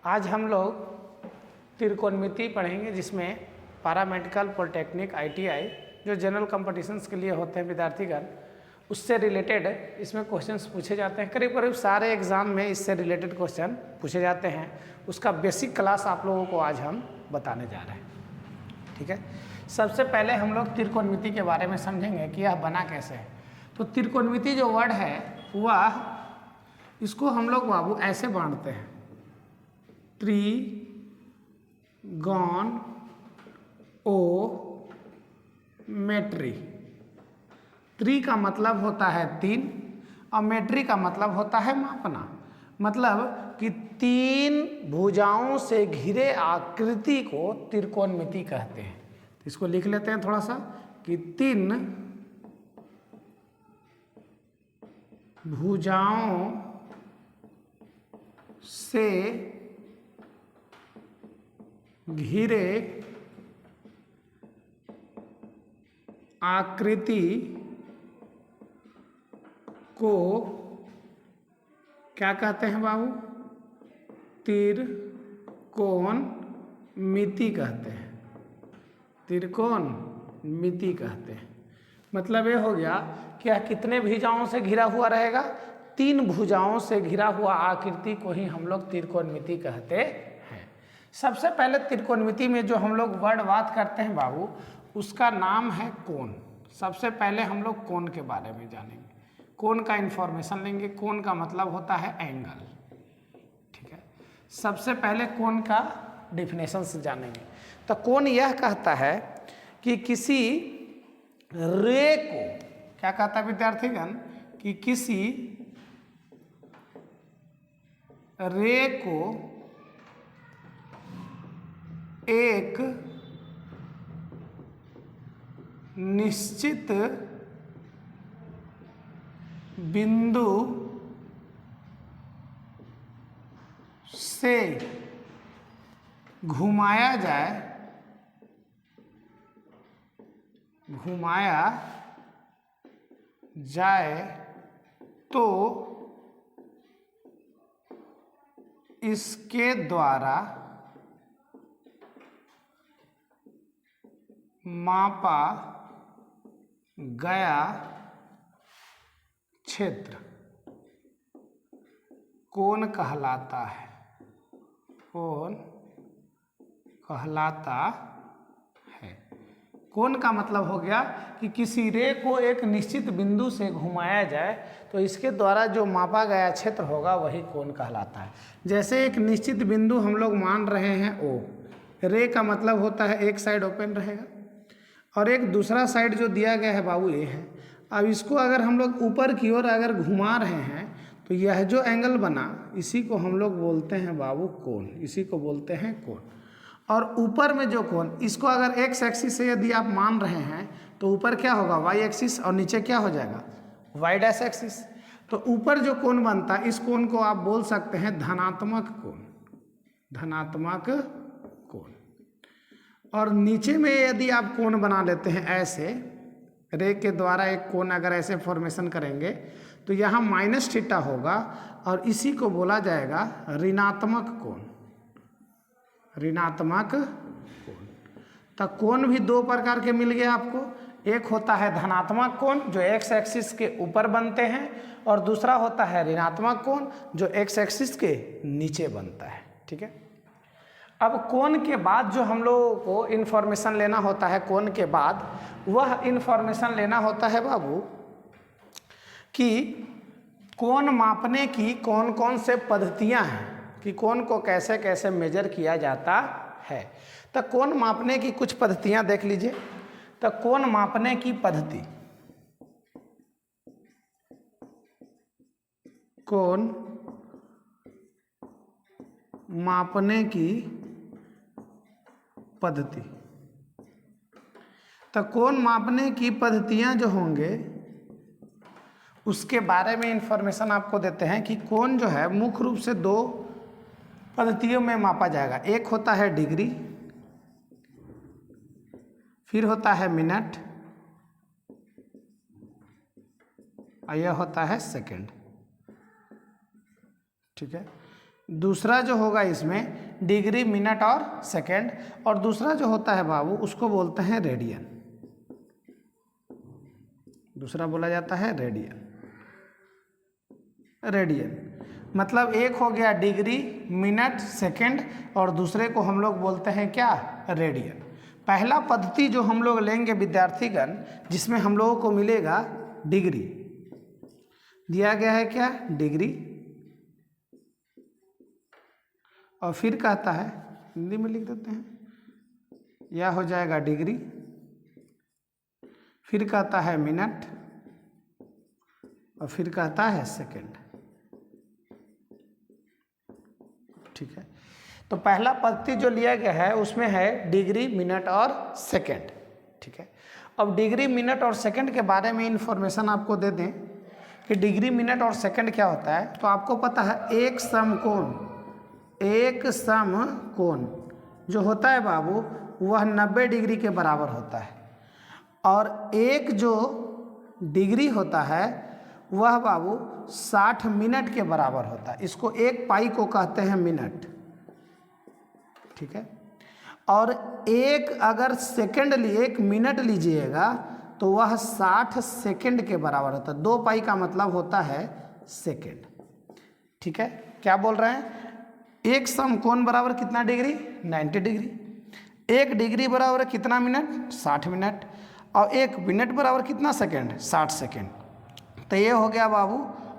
आज हम लोग त्रिकोणमिति पढ़ेंगे, जिसमें पैरामेडिकल, पॉलिटेक्निक, आईटीआई जो जनरल कॉम्पिटिशन्स के लिए होते हैं विद्यार्थीगण, उससे रिलेटेड इसमें क्वेश्चंस पूछे जाते हैं। करीब करीब सारे एग्जाम में इससे रिलेटेड क्वेश्चन पूछे जाते हैं। उसका बेसिक क्लास आप लोगों को आज हम बताने जा रहे हैं। ठीक है, सबसे पहले हम लोग त्रिकोणमिति के बारे में समझेंगे कि यह बना कैसे है। तो त्रिकोणमिति जो वर्ड है वह, इसको हम लोग बाबू ऐसे बांटते हैं, त्रिगोण ओ मेट्री। त्रि का मतलब होता है तीन और मेट्री का मतलब होता है मापना। मतलब कि तीन भुजाओं से घिरे आकृति को त्रिकोणमिति कहते हैं। तो इसको लिख लेते हैं थोड़ा सा कि तीन भुजाओं से घिरे आकृति को क्या कहते हैं बाबू? त्रिकोणमिति कहते हैं। त्रिकोणमिति कहते हैं। मतलब ये हो गया कि यह कितने भुजाओं से घिरा हुआ रहेगा? तीन भुजाओं से घिरा हुआ आकृति को ही हम लोग त्रिकोणमिति कहते हैं। सबसे पहले त्रिकोणमिति में जो हम लोग वर्ड बात करते हैं बाबू, उसका नाम है कोण। सबसे पहले हम लोग कोण के बारे में जानेंगे, कोण का इंफॉर्मेशन लेंगे। कोण का मतलब होता है एंगल। ठीक है, सबसे पहले कोण का डिफिनेशन से जानेंगे। तो कोण यह कहता है कि किसी रे को, क्या कहता है विद्यार्थीगण, कि किसी रे को एक निश्चित बिंदु से घुमाया जाए तो इसके द्वारा मापा गया क्षेत्र कोण कहलाता है। कोण कहलाता है। कोण का मतलब हो गया कि किसी रे को एक निश्चित बिंदु से घुमाया जाए तो इसके द्वारा जो मापा गया क्षेत्र होगा वही कोण कहलाता है। जैसे एक निश्चित बिंदु हम लोग मान रहे हैं ओ, रे का मतलब होता है एक साइड ओपन रहेगा और एक दूसरा साइड जो दिया गया है बाबू ये है। अब इसको अगर हम लोग ऊपर की ओर अगर घुमा रहे हैं तो यह जो एंगल बना, इसी को हम लोग बोलते हैं बाबू कोण। इसी को बोलते हैं कोण। और ऊपर में जो कोण, इसको अगर एक्स एक्सिस से यदि आप मान रहे हैं तो ऊपर क्या होगा? वाई एक्सिस, और नीचे क्या हो जाएगा? Y dash axis. तो ऊपर जो कोण बनता है, इस कोण को आप बोल सकते हैं धनात्मक कोण। धनात्मक कोण। और नीचे में यदि आप कोण बना लेते हैं ऐसे, रे के द्वारा एक कोण अगर ऐसे फॉर्मेशन करेंगे तो यहाँ माइनस थीटा होगा और इसी को बोला जाएगा ऋणात्मक कोण। ऋणात्मक कोण। तो कोण भी दो प्रकार के मिल गए आपको। एक होता है धनात्मक कोण जो एक्स एक्सिस के ऊपर बनते हैं, और दूसरा होता है ऋणात्मक कोण जो एक्स एक्सिस के नीचे बनता है। ठीक है, अब कोण के बाद जो हम लोगों को इन्फॉर्मेशन लेना होता है, कोण के बाद वह इन्फॉर्मेशन लेना होता है बाबू कि कोण मापने की कौन कौन से पद्धतियां हैं, कि कोण को कैसे कैसे मेजर किया जाता है। तो कोण मापने की कुछ पद्धतियां देख लीजिए। तो कोण मापने की पद्धति, कोण मापने की पद्धति। तो कोण मापने की पद्धतियां जो होंगे उसके बारे में इंफॉर्मेशन आपको देते हैं कि कोण जो है मुख्य रूप से दो पद्धतियों में मापा जाएगा। एक होता है डिग्री, फिर होता है मिनट, और यह होता है सेकंड। ठीक है, दूसरा जो होगा इसमें डिग्री, मिनट और सेकंड, और दूसरा जो होता है बाबू उसको बोलते हैं रेडियन। दूसरा बोला जाता है रेडियन। रेडियन मतलब एक हो गया डिग्री, मिनट, सेकंड, और दूसरे को हम लोग बोलते हैं क्या, रेडियन। पहला पद्धति जो हम लोग लेंगे विद्यार्थीगण, जिसमें हम लोगों को मिलेगा डिग्री, दिया गया है क्या, डिग्री, और फिर कहता है, हिंदी में लिख देते हैं, यह हो जाएगा डिग्री, फिर कहता है मिनट, और फिर कहता है सेकंड। ठीक है, तो पहला पद्धति जो लिया गया है उसमें है डिग्री, मिनट और सेकंड। ठीक है, अब डिग्री, मिनट और सेकंड के बारे में इंफॉर्मेशन आपको दे दें कि डिग्री, मिनट और सेकंड क्या होता है। तो आपको पता है एक समकोण, एक समकोण जो होता है बाबू वह 90 डिग्री के बराबर होता है, और एक जो डिग्री होता है वह बाबू 60 मिनट के बराबर होता है। इसको एक पाई को कहते हैं मिनट। ठीक है, और एक अगर सेकंड लिए, एक मिनट लीजिएगा तो वह 60 सेकंड के बराबर होता है। 2 पाई का मतलब होता है सेकंड। ठीक है, क्या बोल रहे हैं, एक समकोण बराबर कितना डिग्री, 90 डिग्री, एक डिग्री बराबर कितना मिनट, 60 मिनट, और एक मिनट बराबर कितना सेकंड, 60 सेकंड। तो ये हो गया बाबू,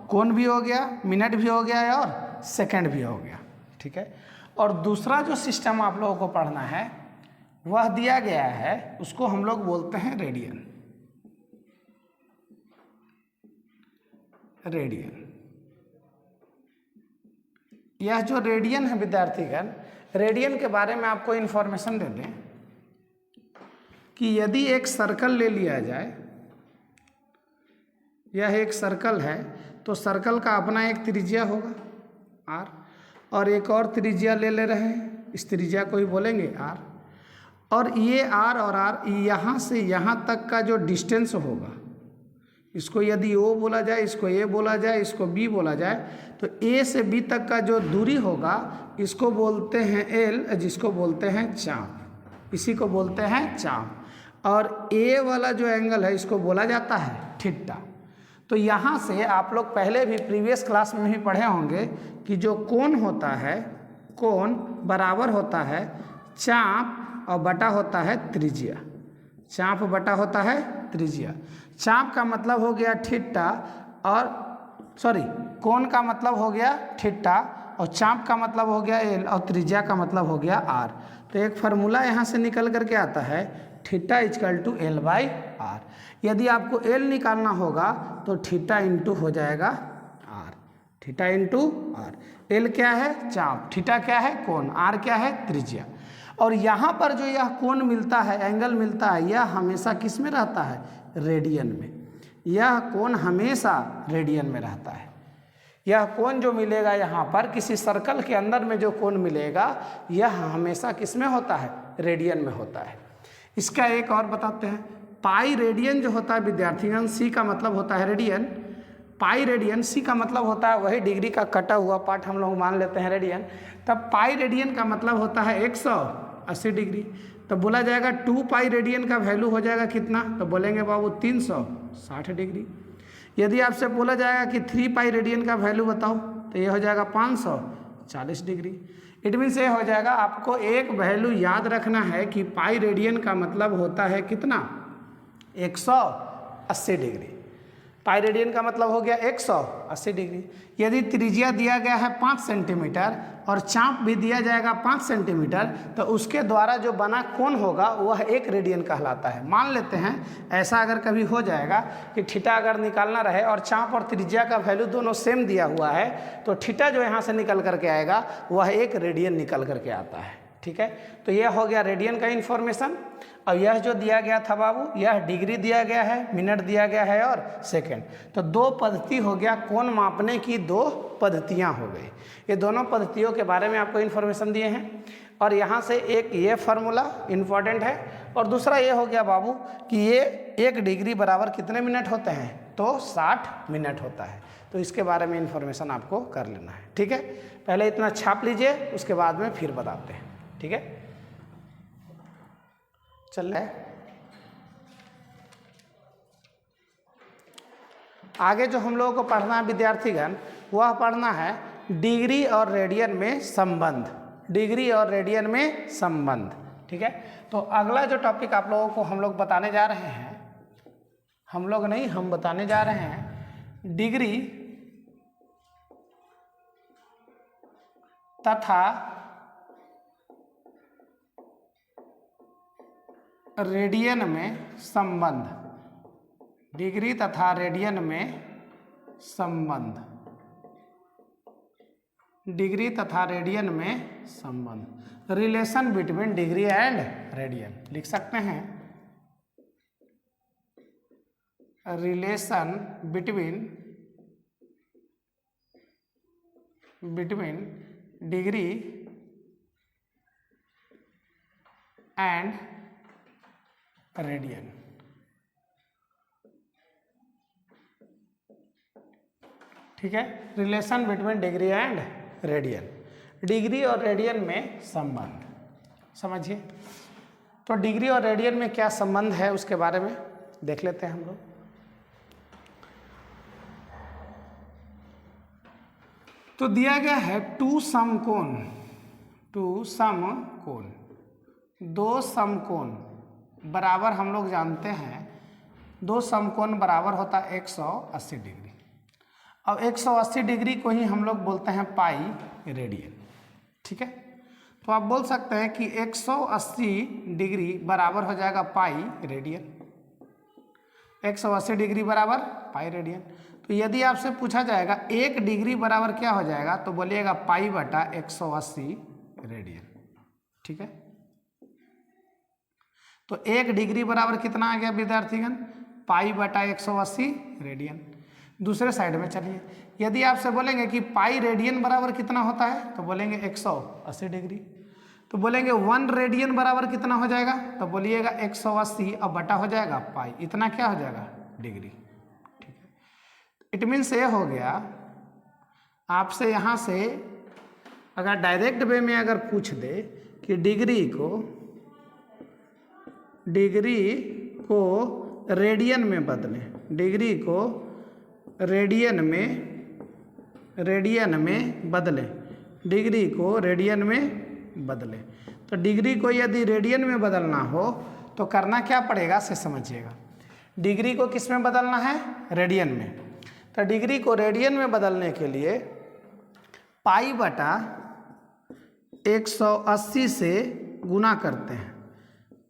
कोण भी हो गया, मिनट भी हो गया और सेकंड भी हो गया। ठीक है, और दूसरा जो सिस्टम आप लोगों को पढ़ना है वह दिया गया है, उसको हम लोग बोलते हैं रेडियन। रेडियन, यह जो रेडियन है विद्यार्थीगण, रेडियन के बारे में आपको इंफॉर्मेशन दे दें कि यदि एक सर्कल ले लिया जाए, यह एक सर्कल है, तो सर्कल का अपना एक त्रिज्या होगा r, और एक और त्रिज्या ले रहे हैं, इस त्रिज्या को ही बोलेंगे r, और ये r और r यहाँ से यहाँ तक का जो डिस्टेंस होगा, इसको यदि O बोला जाए, इसको A बोला जाए, इसको B बोला जाए, तो A से B तक का जो दूरी होगा इसको बोलते हैं L, जिसको बोलते हैं चाप, इसी को बोलते हैं चाप, और A वाला जो एंगल है इसको बोला जाता है थीटा। तो यहाँ से आप लोग पहले भी प्रीवियस क्लास में भी पढ़े होंगे कि जो कोण होता है, कोण बराबर होता है चाप और बटा होता है त्रिज्या। चाप बटा होता है त्रिज्या। चाप का मतलब हो गया थीटा, और कोण का मतलब हो गया थीटा, और चाप का मतलब हो गया एल, और त्रिज्या का मतलब हो गया आर। तो एक फार्मूला यहाँ से निकल करके आता है, theta is equal to L by R. यदि आपको एल निकालना होगा तो थीटा इंटू हो जाएगा R, theta into R. L क्या है, चाप, थीटा क्या है, कोण, आर क्या है, त्रिज्या। और यहाँ पर जो यह कोण मिलता है, एंगल मिलता है, यह हमेशा किस में रहता है, रेडियन में। यह कोण हमेशा रेडियन में रहता है। यह कोण जो मिलेगा यहाँ पर किसी सर्कल के अंदर में जो कोण मिलेगा, यह हमेशा किस में होता है, रेडियन में होता है। इसका एक और बताते हैं, पाई रेडियन जो होता है विद्यार्थीगण, सी का मतलब होता है रेडियन, पाई रेडियन, सी का मतलब होता है वही डिग्री का कटा हुआ पार्ट हम लोग मान लेते हैं रेडियन। तब पाई रेडियन का मतलब होता है 180 डिग्री। तो बोला जाएगा 2 पाई रेडियन का वैल्यू हो जाएगा कितना, तो बोलेंगे बाबू 360 डिग्री। यदि आपसे बोला जाएगा कि 3 पाई रेडियन का वैल्यू बताओ, तो ये हो जाएगा 540 डिग्री। इट मीन्स ये हो जाएगा, आपको एक वैल्यू याद रखना है कि पाई रेडियन का मतलब होता है कितना, 180 डिग्री। पाई रेडियन का मतलब हो गया 180 डिग्री। यदि त्रिज्या दिया गया है 5 सेंटीमीटर और चाप भी दिया जाएगा 5 सेंटीमीटर, तो उसके द्वारा जो बना कोण होगा वह 1 रेडियन कहलाता है। मान लेते हैं ऐसा अगर कभी हो जाएगा कि थीटा अगर निकालना रहे और चाप और त्रिज्या का वैल्यू दोनों सेम दिया हुआ है, तो थीटा जो यहाँ से निकल करके आएगा वह 1 रेडियन निकल करके आता है। ठीक है, तो यह हो गया रेडियन का इन्फॉर्मेशन। और यह जो दिया गया था बाबू, यह डिग्री दिया गया है, मिनट दिया गया है और सेकंड। तो 2 पद्धति हो गया, कोण मापने की 2 पद्धतियाँ हो गई। ये दोनों पद्धतियों के बारे में आपको इन्फॉर्मेशन दिए हैं। और यहाँ से एक ये फार्मूला इम्पॉर्टेंट है, और दूसरा ये हो गया बाबू कि ये 1 डिग्री बराबर कितने मिनट होते हैं, तो 60 मिनट होता है। तो इसके बारे में इन्फॉर्मेशन आपको कर लेना है, ठीक है। पहले इतना छाप लीजिए, उसके बाद में फिर बताते हैं, ठीक है। चल रहा है आगे जो हम लोगों को पढ़ना है विद्यार्थीगण, वह पढ़ना है डिग्री और रेडियन में संबंध, डिग्री और रेडियन में संबंध, ठीक है। तो अगला जो टॉपिक आप लोगों को हम लोग बताने जा रहे हैं, हम लोग नहीं, हम बताने जा रहे हैं डिग्री तथा रेडियन में संबंध, डिग्री तथा रेडियन में संबंध, डिग्री तथा रेडियन में संबंध, relation between degree and radian लिख सकते हैं, relation between degree and radian, ठीक है। Relation between degree and radian, degree और रेडियन में संबंध समझिए। तो डिग्री और रेडियन में क्या संबंध है उसके बारे में देख लेते हैं हम लोग। तो दिया गया है टू समकोण, टू समकोण, दो समकोण बराबर, हम लोग जानते हैं दो समकोण बराबर होता है 180 डिग्री। अब 180 डिग्री को ही हम लोग बोलते हैं पाई रेडियन, ठीक है। तो आप बोल सकते हैं कि 180 डिग्री बराबर हो जाएगा पाई रेडियन, 180 डिग्री बराबर पाई रेडियन। तो यदि आपसे पूछा जाएगा 1 डिग्री बराबर क्या हो जाएगा, तो बोलिएगा पाई बटा 180 रेडियन, ठीक है। तो 1 डिग्री बराबर कितना आ गया विद्यार्थीगण, पाई बटा 180 रेडियन। दूसरे साइड में चलिए, यदि आपसे बोलेंगे कि पाई रेडियन बराबर कितना होता है, तो बोलेंगे 180 डिग्री। तो बोलेंगे 1 रेडियन बराबर कितना हो जाएगा, तो बोलिएगा 180 और बटा हो जाएगा पाई, इतना क्या हो जाएगा डिग्री, ठीक है। इट मीन्स ये हो गया, आपसे यहाँ से अगर डायरेक्ट वे में अगर पूछ दे कि डिग्री को रेडियन में बदलें, डिग्री को रेडियन में बदलें, डिग्री को रेडियन में बदलें, तो डिग्री को यदि रेडियन में बदलना हो तो करना क्या पड़ेगा से समझिएगा। डिग्री को किस में बदलना है, रेडियन में। तो डिग्री को रेडियन में बदलने के लिए पाई बटा 180 से गुना करते हैं,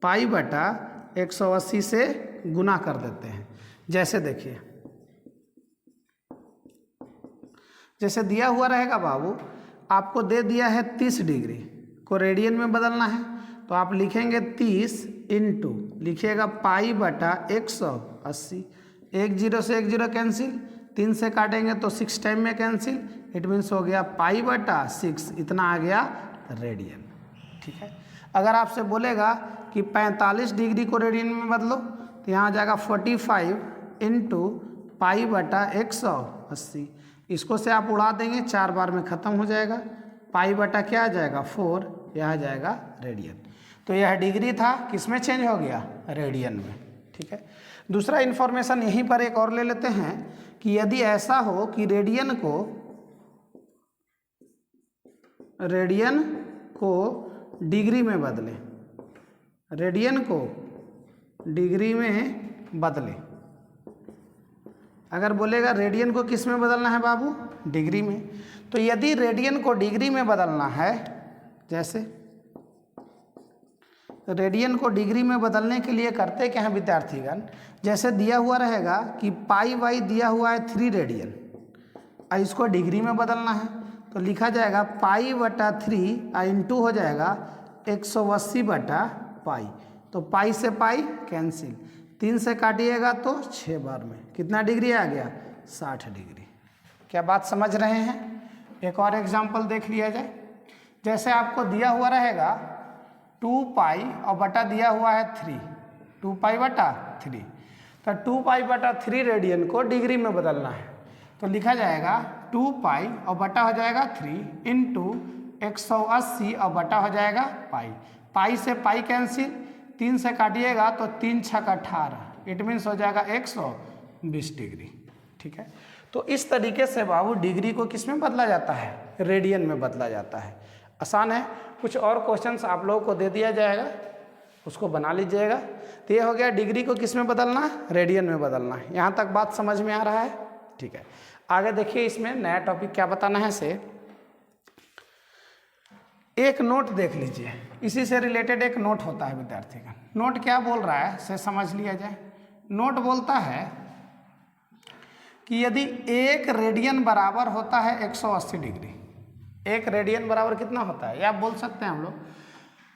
पाई बटा 180 से गुना कर देते हैं। जैसे देखिए, जैसे दिया हुआ रहेगा बाबू, आपको दे दिया है 30 डिग्री को रेडियन में बदलना है, तो आप लिखेंगे 30 इंटू, लिखिएगा पाई बटा 180, 1 0 से 1 0 कैंसिल, 3 से काटेंगे तो 6 टाइम में कैंसिल, इट मीन्स हो गया पाई बटा 6, इतना आ गया रेडियन, ठीक है। अगर आपसे बोलेगा कि 45 डिग्री को रेडियन में बदलो, तो यहाँ आ जाएगा 45 इंटू पाई बटा 180, इसको से आप उड़ा देंगे, 4 बार में ख़त्म हो जाएगा, पाई बटा क्या आ जाएगा 4, यह आ जाएगा रेडियन। तो यह डिग्री था, किस में चेंज हो गया, रेडियन में, ठीक है। दूसरा इन्फॉर्मेशन यहीं पर एक और ले लेते हैं कि यदि ऐसा हो कि रेडियन को डिग्री में बदलें, रेडियन को डिग्री में बदलें, अगर बोलेगा रेडियन को किस में बदलना है बाबू, डिग्री में, तो यदि रेडियन को डिग्री में बदलना है, जैसे रेडियन को डिग्री में बदलने के लिए करते क्या है विद्यार्थीगण, जैसे दिया हुआ रहेगा कि पाई वाई दिया हुआ है 3 रेडियन, और इसको डिग्री में बदलना है, तो लिखा जाएगा पाई बटा 3 इंटू हो जाएगा 180 बटा पाई, तो पाई से पाई कैंसिल, 3 से काटिएगा तो 6 बार में कितना डिग्री आ गया, 60 डिग्री। क्या बात समझ रहे हैं। एक और एग्जाम्पल देख लिया जाए, जैसे आपको दिया हुआ रहेगा 2 पाई और बटा दिया हुआ है 3, 2 पाई बटा 3, तो 2 पाई बटा 3 रेडियन को डिग्री में बदलना है, तो लिखा जाएगा 2 पाई और बटा हो जाएगा 3 इंटू 180 और बटा हो जाएगा पाई। पाई से पाई कैंसिल, 3 से काटिएगा तो 3 छक 18, इट मीन्स हो जाएगा 120 डिग्री। ठीक है, तो इस तरीके से बाबू डिग्री को किस में बदला जाता है, रेडियन में बदला जाता है। आसान है। कुछ और क्वेश्चंस आप लोगों को दे दिया जाएगा, उसको बना लीजिएगा। तो ये हो गया डिग्री को किस में बदलना, रेडियन में बदलना। यहाँ तक बात समझ में आ रहा है? ठीक है, आगे देखिए इसमें नया टॉपिक क्या बताना है से एक नोट देख लीजिए, इसी से रिलेटेड एक नोट होता है विद्यार्थी का। नोट क्या बोल रहा है से समझ लिया जाए। नोट बोलता है कि यदि 1 रेडियन बराबर होता है 180 डिग्री, 1 रेडियन बराबर कितना होता है, या आप बोल सकते हैं हम लोग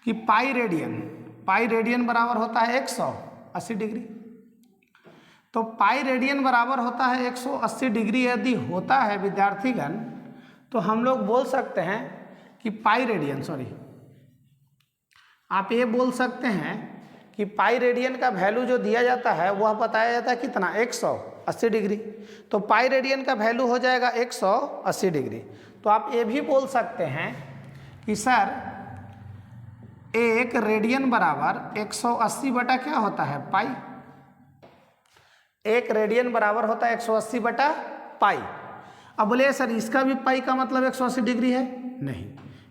कि पाई रेडियन बराबर होता है 180 डिग्री। तो पाई रेडियन बराबर होता है 180 डिग्री यदि होता है विद्यार्थीगण, तो हम लोग बोल सकते हैं कि पाई रेडियन, आप ये बोल सकते हैं कि पाई रेडियन का वैल्यू जो दिया जाता है वह बताया जाता है कितना, 180 डिग्री। तो पाई रेडियन का वैल्यू हो जाएगा 180 डिग्री। तो आप ये भी बोल सकते हैं कि सर 1 रेडियन बराबर 180 बटा क्या होता है, पाई। 1 रेडियन बराबर होता है 180 बटा पाई। अब बोले सर इसका भी पाई का मतलब 180 डिग्री है, नहीं।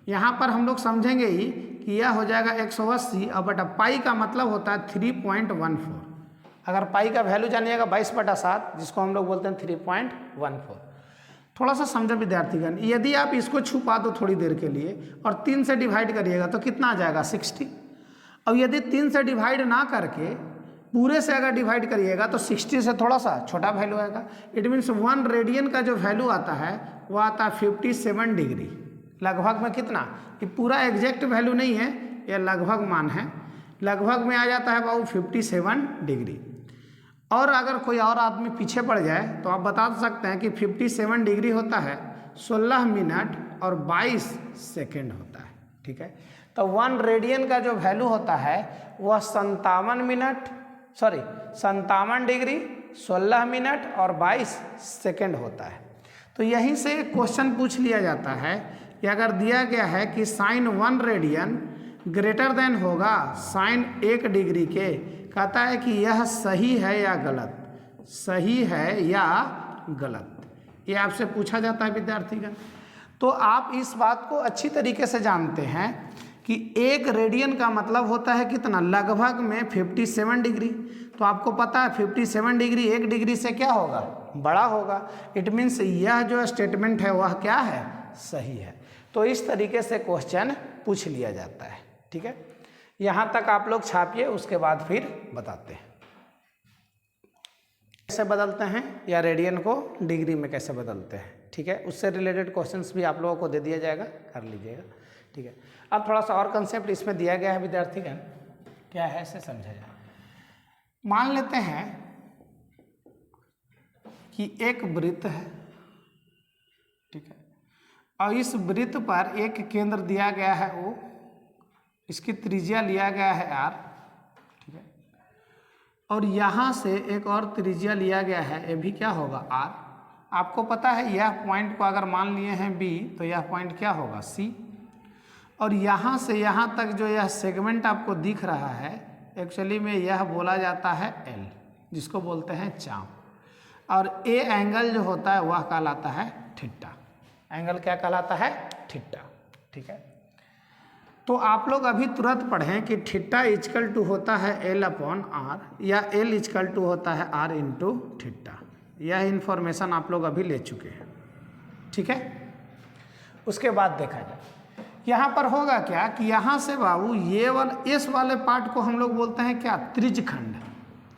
यहाँ पर हम लोग समझेंगे ही कि यह हो जाएगा 180 और बटा पाई का मतलब होता है 3.14। अगर पाई का वैल्यू जानिएगा 22/7, जिसको हम लोग बोलते हैं 3.14। थोड़ा सा समझो विद्यार्थीगण, यदि आप इसको छुपा दो थोड़ी देर के लिए और 3 से डिवाइड करिएगा तो कितना आ जाएगा, 60। और यदि 3 से डिवाइड ना करके पूरे से अगर डिवाइड करिएगा तो 60 से थोड़ा सा छोटा वैल्यू आएगा। इट मीन्स 1 रेडियन का जो वैल्यू आता है वो आता है 57 डिग्री। लगभग में कितना, ये पूरा एग्जैक्ट वैल्यू नहीं है, यह लगभग मान है। लगभग में आ जाता है बाबू 57 डिग्री। और अगर कोई और आदमी पीछे पड़ जाए तो आप बता सकते हैं कि 57 डिग्री होता है 16 मिनट और 22 सेकेंड होता है। ठीक है, तो 1 रेडियन का जो वैल्यू होता है वह 57 डिग्री 16 मिनट और 22 सेकेंड होता है। तो यहीं से एक क्वेश्चन पूछ लिया जाता है कि अगर दिया गया है कि साइन 1 रेडियन ग्रेटर देन होगा साइन 1 डिग्री के, कहता है कि यह सही है या गलत, सही है या गलत, ये आपसे पूछा जाता है विद्यार्थीगण। तो आप इस बात को अच्छी तरीके से जानते हैं कि 1 रेडियन का मतलब होता है कितना, लगभग में 57 डिग्री। तो आपको पता है 57 डिग्री 1 डिग्री से क्या होगा, बड़ा होगा। इट मीन्स यह जो स्टेटमेंट है वह क्या है, सही है। तो इस तरीके से क्वेश्चन पूछ लिया जाता है। ठीक है, यहाँ तक आप लोग छापिए, उसके बाद फिर बताते हैं कैसे बदलते हैं या रेडियन को डिग्री में कैसे बदलते हैं। ठीक है, उससे रिलेटेड क्वेश्चंस भी आप लोगों को दे दिया जाएगा, कर लीजिएगा। ठीक है, अब थोड़ा सा और कंसेप्ट इसमें दिया गया है विद्यार्थीगण, क्या है इसे समझा जाए। मान लेते हैं कि एक वृत्त है, ठीक है, और इस वृत्त पर एक केंद्र दिया गया है O, इसकी त्रिज्या लिया गया है R, ठीक है, और यहाँ से एक और त्रिज्या लिया गया है, ये भी क्या होगा R। आपको पता है यह पॉइंट को अगर मान लिए हैं B तो यह पॉइंट क्या होगा C, और यहाँ से यहाँ तक जो यह सेगमेंट आपको दिख रहा है एक्चुअली में यह बोला जाता है L, जिसको बोलते हैं चाप। और A एंगल जो होता है वह कहलाता है थीटा। एंगल क्या कहलाता है, थीटा। ठीक है, तो आप लोग अभी तुरंत पढ़ें कि थीटा इक्वल टू होता है L/R या L इक्वल टू होता है R इंटू थीटा। यह इन्फॉर्मेशन आप लोग अभी ले चुके हैं। ठीक है, उसके बाद देखा जाए यहाँ पर होगा क्या कि यहाँ से बाबू ये वाला इस वाले पार्ट को हम लोग बोलते हैं क्या, त्रिज्यखंड।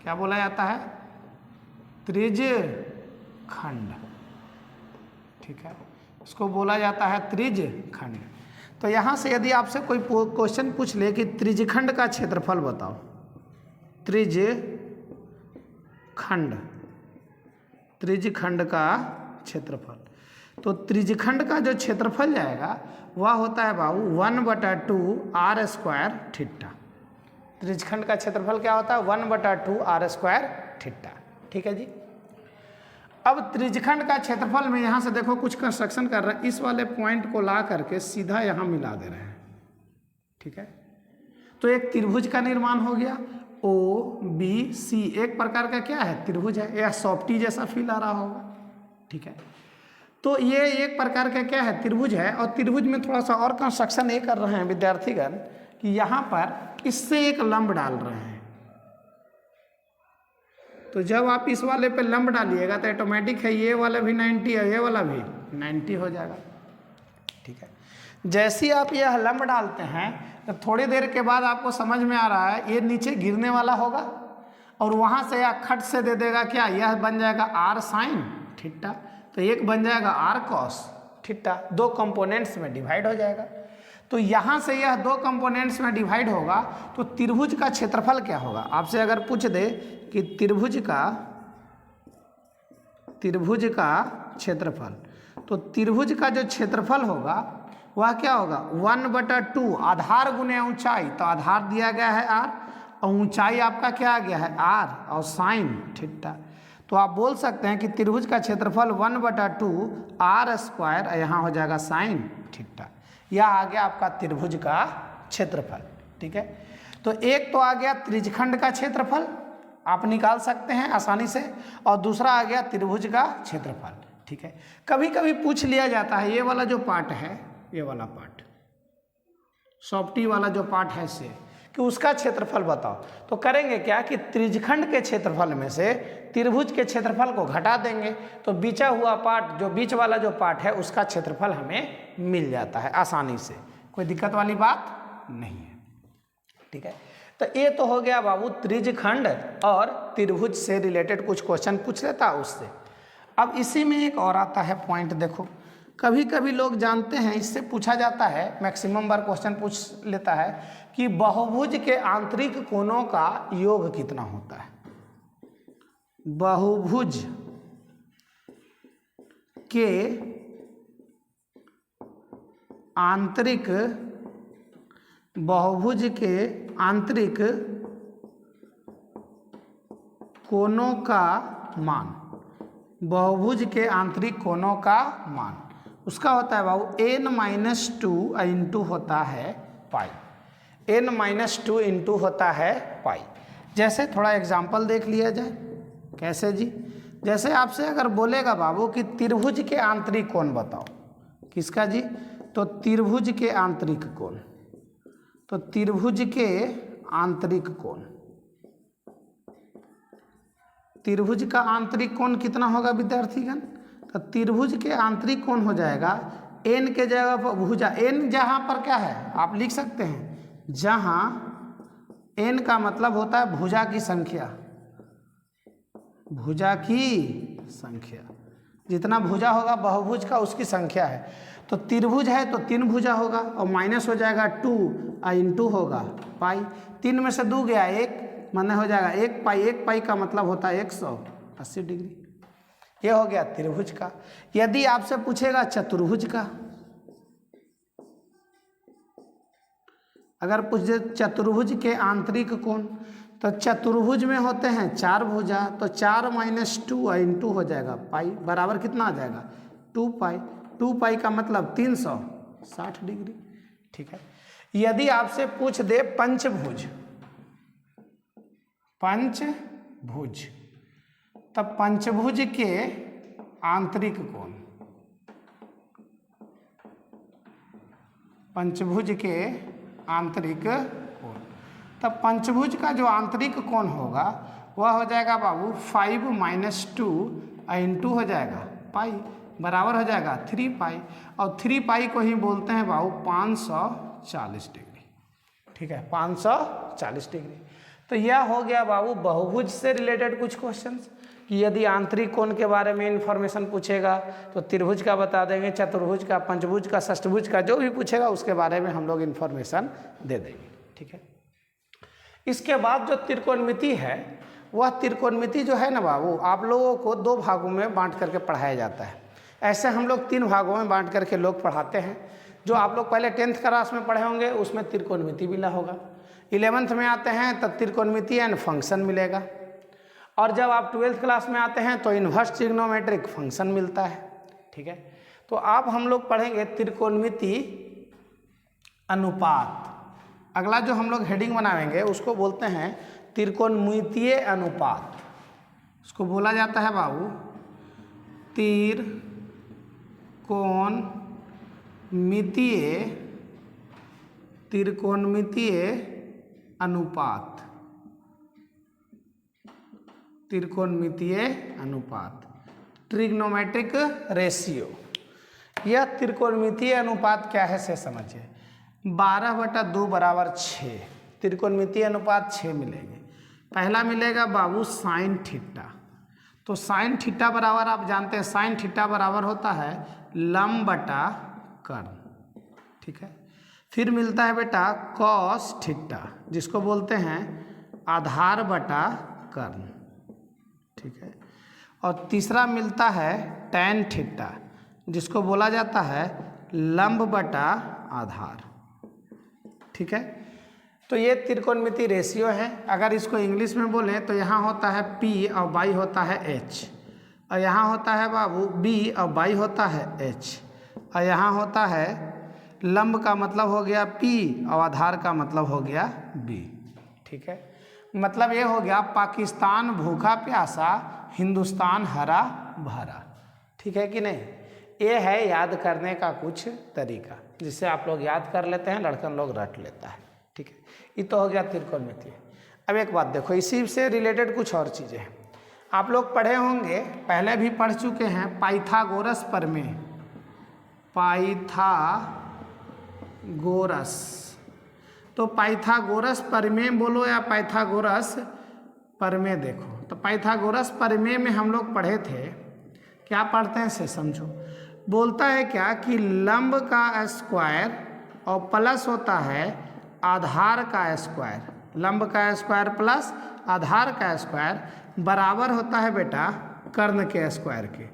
क्या बोला जाता है, त्रिज्यखंड। ठीक है, इसको बोला जाता है त्रिज्यखंड। तो यहाँ से यदि आपसे कोई क्वेश्चन पूछ ले कि त्रिज्यखंड का क्षेत्रफल बताओ, त्रिज्यखंड का क्षेत्रफल, तो त्रिज्यखंड का जो क्षेत्रफल जाएगा वह होता है बाबू 1/2 R² थीटा। त्रिज्यखंड का क्षेत्रफल क्या होता है, 1/2 R² थीटा। ठीक है जी। अब त्रिज्यखंड का क्षेत्रफल में यहाँ से देखो कुछ कंस्ट्रक्शन कर रहे हैं, इस वाले पॉइंट को ला करके सीधा यहाँ मिला दे रहे हैं, ठीक है। तो एक त्रिभुज का निर्माण हो गया, OBC एक प्रकार का क्या है, त्रिभुज है, या सॉफ्टी जैसा फील आ रहा होगा, ठीक है। तो ये एक प्रकार का क्या है, त्रिभुज है। और त्रिभुज में थोड़ा सा और कंस्ट्रक्शन ये कर रहे हैं विद्यार्थीगण कि यहाँ पर इससे एक लंब डाल रहे हैं। तो जब आप इस वाले पे लंब डालिएगा तो ऑटोमेटिक है ये वाला भी 90 है, ये वाला भी 90 हो जाएगा, ठीक है। जैसे ही आप यह लंब डालते हैं तो थोड़ी देर के बाद आपको समझ में आ रहा है ये नीचे गिरने वाला होगा, और वहाँ से या खट से दे देगा क्या, यह बन जाएगा r sin थीटा, तो एक बन जाएगा r cos थीटा, दो कंपोनेंट्स में डिवाइड हो जाएगा। तो यहाँ से यह दो कंपोनेंट्स में डिवाइड होगा, तो त्रिभुज का क्षेत्रफल क्या होगा। आपसे अगर पूछ दे कि त्रिभुज का क्षेत्रफल, तो त्रिभुज का जो क्षेत्रफल होगा वह क्या होगा, 1/2 आधार गुने ऊंचाई, तो आधार दिया गया है r और ऊंचाई आपका क्या आ गया है r और साइन थीटा। तो आप बोल सकते हैं कि त्रिभुज का क्षेत्रफल 1/2 r², यहाँ हो जाएगा साइन थीटा। यह आ गया आपका त्रिभुज का क्षेत्रफल, ठीक है। तो एक तो आ गया त्रिज्यखंड का क्षेत्रफल, आप निकाल सकते हैं आसानी से, और दूसरा आ गया त्रिभुज का क्षेत्रफल, ठीक है। कभी कभी पूछ लिया जाता है ये वाला जो पार्ट है, ये वाला पार्ट सॉफ्टी वाला जो पार्ट है से, कि उसका क्षेत्रफल बताओ। तो करेंगे क्या कि त्रिज्यखंड के क्षेत्रफल में से त्रिभुज के क्षेत्रफल को घटा देंगे, तो बीचा हुआ पार्ट, जो बीच वाला जो पार्ट है उसका क्षेत्रफल हमें मिल जाता है आसानी से, कोई दिक्कत वाली बात नहीं है, ठीक है। तो ये तो हो गया बाबू त्रिज्यखंड और त्रिभुज से रिलेटेड कुछ क्वेश्चन पूछ लेता उससे। अब इसी में एक और आता है पॉइंट, देखो कभी कभी लोग जानते हैं, इससे पूछा जाता है, मैक्सिमम बार क्वेश्चन पूछ लेता है कि बहुभुज के आंतरिक कोणों का योग कितना होता है। बहुभुज के आंतरिक कोणों का मान, बहुभुज के आंतरिक कोणों का मान उसका होता है बाबू n-2 इंटू होता है पाई, n-2 इंटू होता है पाई। जैसे थोड़ा एग्जाम्पल देख लिया जाए, कैसे जी, जैसे आपसे अगर बोलेगा बाबू कि त्रिभुज के आंतरिक कोण बताओ, किसका जी, तो त्रिभुज के आंतरिक कोण, तो त्रिभुज के आंतरिक कोण, त्रिभुज का आंतरिक कोण कितना होगा विद्यार्थीगण, तो त्रिभुज के आंतरिक कोण हो जाएगा n के जगह पर भुजा, n जहाँ पर क्या है आप लिख सकते हैं, जहाँ n का मतलब होता है भुजा की संख्या, भुजा की संख्या, जितना भुजा होगा बहुभुज का उसकी संख्या है। तो त्रिभुज है तो 3 भुजा होगा, और माइनस हो जाएगा 2 इंटू होगा पाई, 3 में से 2 गया 1, माने हो जाएगा 1 पाई, 1 पाई का मतलब होता है 180 डिग्री। ये हो गया त्रिभुज का। यदि आपसे पूछेगा चतुर्भुज का, अगर पूछे चतुर्भुज के आंतरिक कोण, तो चतुर्भुज में होते हैं 4 भुजा, तो 4 - 2 इंटू हो जाएगा पाई, बराबर कितना आ जाएगा 2 पाई, 2 पाई का मतलब 360 डिग्री, ठीक है। यदि आपसे पूछ दे पंचभुज, पंचभुज, तब पंचभुज के आंतरिक कोण, पंचभुज के आंतरिक कोण, तब पंचभुज का जो आंतरिक कोण होगा वह हो जाएगा बाबू 5 - 2 इंटू हो जाएगा पाई, बराबर हो जाएगा 3 पाई, और 3 पाई को ही बोलते हैं बाबू 540 डिग्री, ठीक है, 540 डिग्री। तो यह हो गया बाबू बहुभुज से रिलेटेड कुछ क्वेश्चंस, कि यदि आंतरिक कोण के बारे में इंफॉर्मेशन पूछेगा तो त्रिभुज का बता देंगे, चतुर्भुज का, पंचभुज का, षष्ठभुज का, जो भी पूछेगा उसके बारे में हम लोग इंफॉर्मेशन दे देंगे, ठीक है। इसके बाद जो त्रिकोणमिति है, वह त्रिकोणमिति जो है ना बाबू, आप लोगों को 2 भागों में बांट करके पढ़ाया जाता है। ऐसे हम लोग 3 भागों में बांट करके लोग पढ़ाते हैं। जो आप लोग पहले 10th क्लास में पढ़े होंगे उसमें त्रिकोणमिति मिला होगा, 11th में आते हैं तब त्रिकोणमिति एंड फंक्शन मिलेगा, और जब आप 12th क्लास में आते हैं तो इन्वर्स ट्रिग्नोमेट्रिक फंक्शन मिलता है। ठीक है, तो आप हम लोग पढ़ेंगे त्रिकोणमिति अनुपात। अगला जो हम लोग हेडिंग बनाएंगे उसको बोलते हैं त्रिकोणमितीय अनुपात। उसको बोला जाता है बाबू त्रिकोणमितीय अनुपात। त्रिकोणमितीय अनुपात, ट्रिग्नोमेट्रिक रेशियो। यह त्रिकोणमितीय अनुपात क्या है से समझिए। 12/2 बराबर 6, त्रिकोणमितीय अनुपात 6 मिलेंगे। पहला मिलेगा बाबू साइन थीटा। तो साइन थीटा बराबर आप जानते हैं, साइन थीटा बराबर होता है लंब बटा कर्ण। ठीक है, फिर मिलता है बेटा कॉस थीटा, जिसको बोलते हैं आधार बटा कर्ण। ठीक है, और तीसरा मिलता है टैन थीटा, जिसको बोला जाता है लंब बटा आधार। ठीक है, तो ये त्रिकोणमिति रेशियो है। अगर इसको इंग्लिश में बोलें तो यहाँ होता है P और बाई होता है H, और यहाँ होता है बाबू B और बाई होता है H, और यहाँ होता है लंब का मतलब हो गया P और आधार का मतलब हो गया B। ठीक है, मतलब ये हो गया पाकिस्तान भूखा प्यासा, हिंदुस्तान हरा भरा। ठीक है कि नहीं? ये है याद करने का कुछ तरीका, जिससे आप लोग याद कर लेते हैं, लड़कन लोग रट लेता है। ठीक है, ये तो हो गया त्रिकोणमिति। अब एक बात देखो, इसी से रिलेटेड कुछ और चीज़ें हैं। आप लोग पढ़े होंगे, पहले भी पढ़ चुके हैं, पाइथागोरस प्रमेय। पाइथागोरस, तो पाइथागोरस प्रमेय बोलो या पाइथागोरस प्रमेय देखो। तो पाइथागोरस प्रमेय में हम लोग पढ़े थे, क्या पढ़ते हैं से समझो। बोलता है क्या कि लंब का स्क्वायर और प्लस होता है आधार का स्क्वायर। लंब का स्क्वायर प्लस आधार का स्क्वायर बराबर होता है बेटा कर्ण के स्क्वायर के।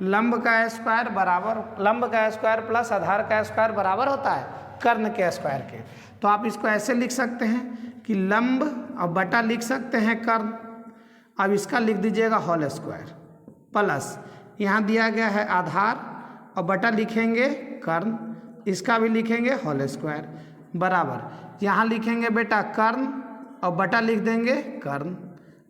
लंब का स्क्वायर बराबर, लंब का स्क्वायर प्लस आधार का स्क्वायर बराबर होता है कर्ण के स्क्वायर के। तो आप इसको ऐसे लिख सकते हैं कि लंब और बटा लिख सकते हैं कर्ण। अब इसका लिख दीजिएगा होल स्क्वायर, प्लस यहाँ दिया गया है आधार और बटा लिखेंगे कर्ण, इसका भी लिखेंगे होल स्क्वायर, बराबर यहाँ लिखेंगे बेटा कर्ण और बटा लिख देंगे कर्ण,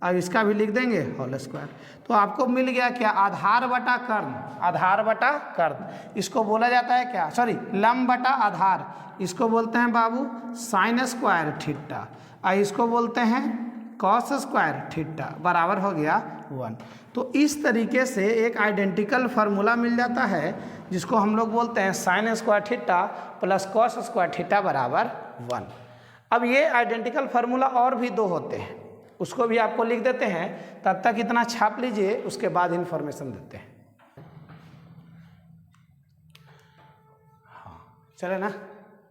अब इसका भी लिख देंगे होल स्क्वायर। तो आपको मिल गया क्या, आधार बटा कर्ण, आधार बटा कर्ण। इसको बोला जाता है क्या, सॉरी लंब बटा आधार, इसको बोलते हैं बाबू साइन स्क्वायर थीटा, और इसको बोलते हैं कॉस स्क्वायर थीटा, बराबर हो गया 1। तो इस तरीके से एक आइडेंटिकल फार्मूला मिल जाता है, जिसको हम लोग बोलते हैं sine square theta plus cos square theta बराबर 1। अब ये आइडेंटिकल फार्मूला और भी 2 होते हैं, उसको भी आपको लिख देते हैं। तब तक इतना छाप लीजिए, उसके बाद इन्फॉर्मेशन देते हैं। हाँ चले ना,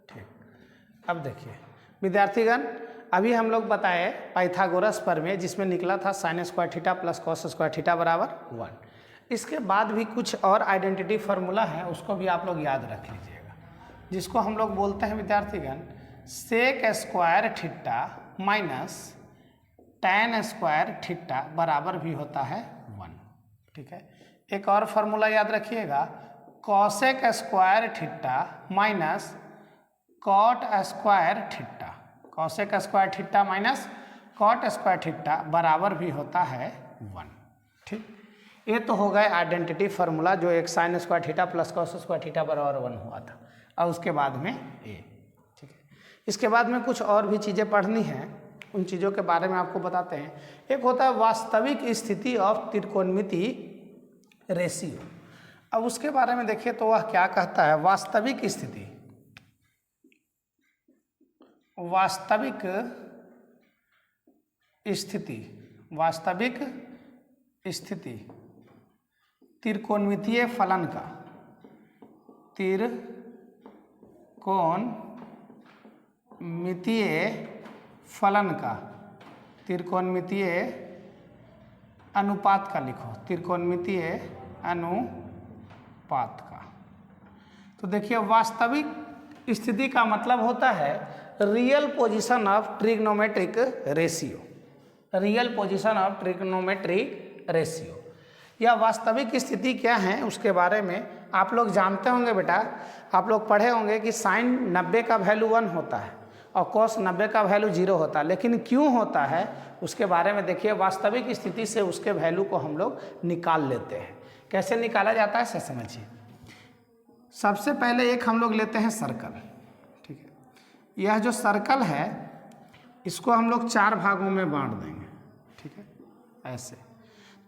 ठीक। अब देखिए विद्यार्थीगण, अभी हम लोग बताए पाइथागोरस प्रमेय, जिसमें निकला था sine square theta plus cos square theta बराबर 1। इसके बाद भी कुछ और आइडेंटिटी फार्मूला है, उसको भी आप लोग याद रख लीजिएगा, जिसको हम लोग बोलते हैं विद्यार्थीगण sec square theta minus tan square theta बराबर भी होता है 1। ठीक है, एक और फार्मूला याद रखिएगा, cosec square theta minus cot square theta, cosec square theta minus cot square theta बराबर भी होता है 1। ठीक, ये तो हो गए आइडेंटिटी फार्मूला, जो एक sine square theta plus cos square theta बराबर 1 हुआ था, और उसके बाद में ए। ठीक है, इसके बाद में कुछ और भी चीज़ें पढ़नी हैं, उन चीज़ों के बारे में आपको बताते हैं। एक होता है वास्तविक स्थिति ऑफ त्रिकोणमिति रेशियो। अब उसके बारे में देखिए तो वह क्या कहता है। वास्तविक स्थिति, वास्तविक स्थिति, वास्तविक स्थिति त्रिकोणमितीय फलन का, त्रिकोणमितीय फलन का, त्रिकोणमितीय अनुपात का लिखो, त्रिकोणमितीय अनुपात का। तो देखिए वास्तविक स्थिति का मतलब होता है real position of trigonometric ratio. Real position of trigonometric ratio. यह वास्तविक स्थिति क्या है उसके बारे में आप लोग जानते होंगे बेटा, आप लोग पढ़े होंगे कि साइन 90 का वैल्यू 1 होता है और कॉस 90 का वैल्यू 0 होता है, लेकिन क्यों होता है उसके बारे में देखिए। वास्तविक स्थिति से उसके वैल्यू को हम लोग निकाल लेते हैं। कैसे निकाला जाता है से समझिए। सबसे पहले एक हम लोग लेते हैं सर्कल, ठीक है। यह जो सर्कल है इसको हम लोग 4 भागों में बांट देंगे, ठीक है, ऐसे।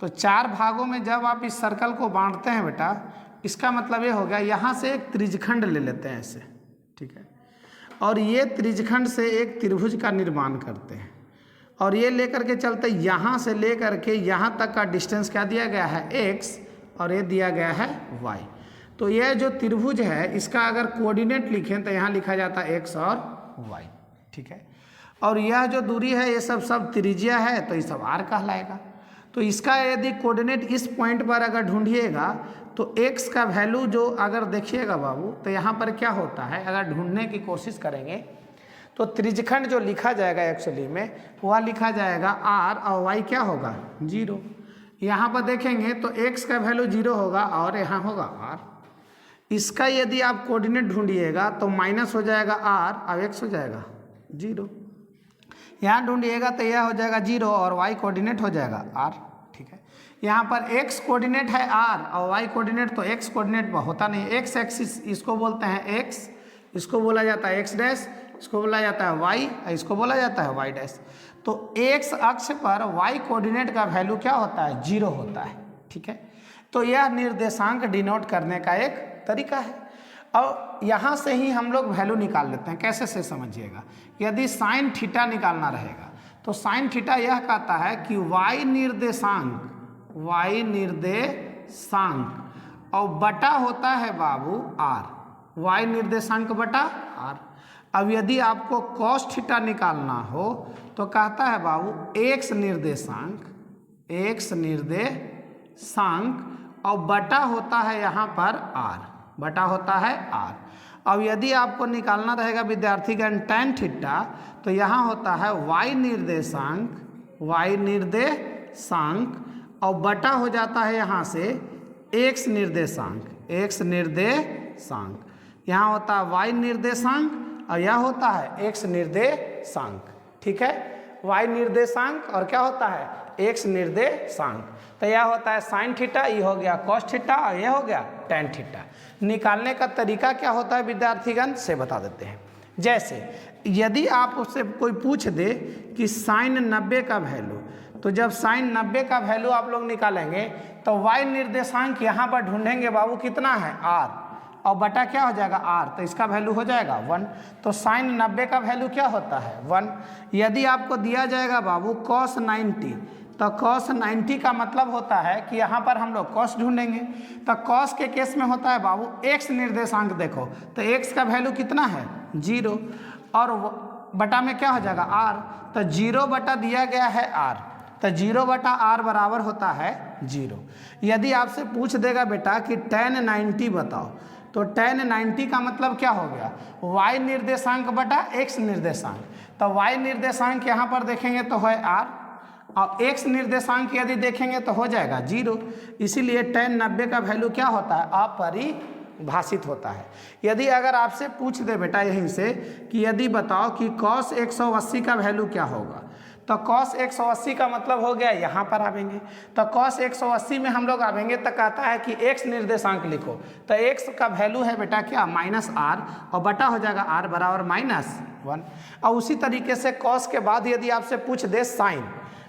तो 4 भागों में जब आप इस सर्कल को बांटते हैं बेटा, इसका मतलब ये हो गया यहाँ से एक त्रिज्यखंड ले लेते हैं ऐसे, ठीक है, और ये त्रिज्यखंड से एक त्रिभुज का निर्माण करते हैं और ये लेकर के चलते यहाँ से लेकर के यहाँ तक का डिस्टेंस क्या दिया गया है x और ये दिया गया है y। तो यह जो त्रिभुज है इसका अगर कोऑर्डिनेट लिखें तो यहाँ लिखा जाता है x और y, ठीक है। और यह जो दूरी है ये सब त्रिज्या है तो ये सब r कहलाएगा। तो इसका यदि कोऑर्डिनेट इस पॉइंट पर अगर ढूंढिएगा तो x का वैल्यू जो अगर देखिएगा बाबू तो यहाँ पर क्या होता है, अगर ढूंढने की कोशिश करेंगे तो त्रिज्यखंड जो लिखा जाएगा एक्चुअली में वह लिखा जाएगा r और y क्या होगा 0। यहाँ पर देखेंगे तो x का वैल्यू 0 होगा और यहाँ होगा r। इसका यदि आप कोऑर्डिनेट ढूंढिएगा तो माइनस हो जाएगा r और x हो जाएगा 0। यहाँ ढूंढिएगा तो यह हो जाएगा 0 और y कोऑर्डिनेट हो जाएगा r, ठीक है। यहाँ पर x कोऑर्डिनेट है r और y कोऑर्डिनेट तो x कोऑर्डिनेट होता नहीं। x एक्सिस इसको बोलते हैं x, इसको बोला जाता है x डैश, इसको बोला जाता है y, इसको बोला जाता है y डैश। तो x अक्ष पर y कोऑर्डिनेट का वैल्यू क्या होता है 0 होता है, ठीक है। तो यह निर्देशांक डिनोट करने का एक तरीका है। और यहाँ से ही हम लोग वैल्यू निकाल लेते हैं। कैसे से समझिएगा, यदि साइन थीटा निकालना रहेगा तो साइन थीटा यह कहता है कि y निर्देशांक और बटा होता है बाबू r, y निर्देशांक बटा r। अब यदि आपको cos थीटा निकालना हो तो कहता है बाबू x निर्देशांक और बटा होता है यहाँ पर r, बटा होता है r। अब यदि आपको निकालना रहेगा विद्यार्थीगण tan थीटा तो यहाँ होता है y निर्देशांक और बटा हो जाता है यहाँ से x निर्देशांक। यहाँ होता है y निर्देशांक और यह होता है x निर्देशांक, ठीक है। y निर्देशांक और क्या होता है x निर्देशांक। तो यह होता है साइन थीटा, ये हो गया cos थीटा और यह हो गया tan थीटा। निकालने का तरीका क्या होता है विद्यार्थीगण से बता देते हैं। जैसे यदि आप उससे कोई पूछ दे कि साइन 90 का वैल्यू, तो जब साइन 90 का वैल्यू आप लोग निकालेंगे तो y निर्देशांक यहाँ पर ढूंढेंगे बाबू कितना है r और बटा क्या हो जाएगा r, तो इसका वैल्यू हो जाएगा 1। तो साइन 90 का वैल्यू क्या होता है 1। यदि आपको दिया जाएगा बाबू cos 90 तो cos 90 का मतलब होता है कि यहाँ पर हम लोग cos ढूंढेंगे। तो cos के केस में होता है बाबू x निर्देशांक, देखो तो x का वैल्यू कितना है 0 और बटा में क्या हो जाएगा r। तो 0 बटा दिया गया है r, तो 0 बटा r बराबर होता है 0। यदि आपसे पूछ देगा बेटा कि tan 90 बताओ तो tan 90 का मतलब क्या हो गया y निर्देशांक बटा x निर्देशांक। तो y निर्देशांक यहाँ पर देखेंगे तो है r और x निर्देशांक यदि देखेंगे तो हो जाएगा 0। इसीलिए tan 90 का वैल्यू क्या होता है अपरिभाषित होता है। यदि अगर आपसे पूछ दे बेटा यहीं से कि यदि बताओ कि cos 180 का वैल्यू क्या होगा, तो cos 180 का मतलब हो गया यहाँ पर आवेंगे। तो cos 180 में हम लोग आवेंगे तो कहता है कि x निर्देशांक लिखो, तो x का वैल्यू है बेटा क्या -r और बटा हो जाएगा r बराबर -1। और उसी तरीके से cos के बाद यदि आपसे पूछ दे साइन,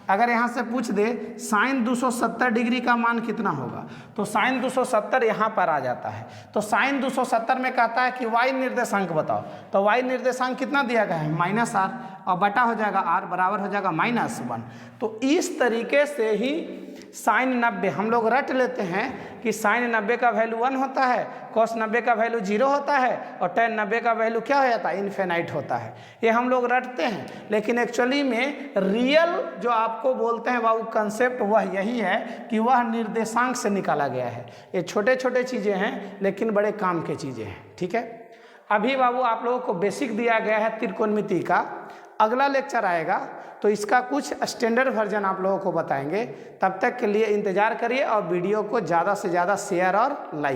अगर यहाँ से पूछ दे साइन 270 डिग्री का मान कितना होगा, तो साइन 270 यहाँ पर आ जाता है। तो साइन 270 में कहता है कि y निर्देशांक बताओ, तो y निर्देशांक कितना दिया गया है -r और बटा हो जाएगा r बराबर हो जाएगा -1। तो इस तरीके से ही साइन 90 हम लोग रट लेते हैं कि साइन 90 का वैल्यू 1 होता है, cos 90 का वैल्यू 0 होता है और tan 90 का वैल्यू क्या हो जाता है इन्फिनाइट होता है। ये हम लोग रटते हैं, लेकिन एक्चुअली में रियल जो आपको बोलते हैं बाबू कंसेप्ट वह यही है कि वह निर्देशांक से निकाला गया है। ये छोटे छोटे चीज़ें हैं लेकिन बड़े काम के चीज़ें हैं, ठीक है। अभी बाबू आप लोगों को बेसिक दिया गया है त्रिकोणमिति का। अगला लेक्चर आएगा तो इसका कुछ स्टैंडर्ड वर्जन आप लोगों को बताएंगे। तब तक के लिए इंतज़ार करिए और वीडियो को ज़्यादा से ज़्यादा शेयर और लाइक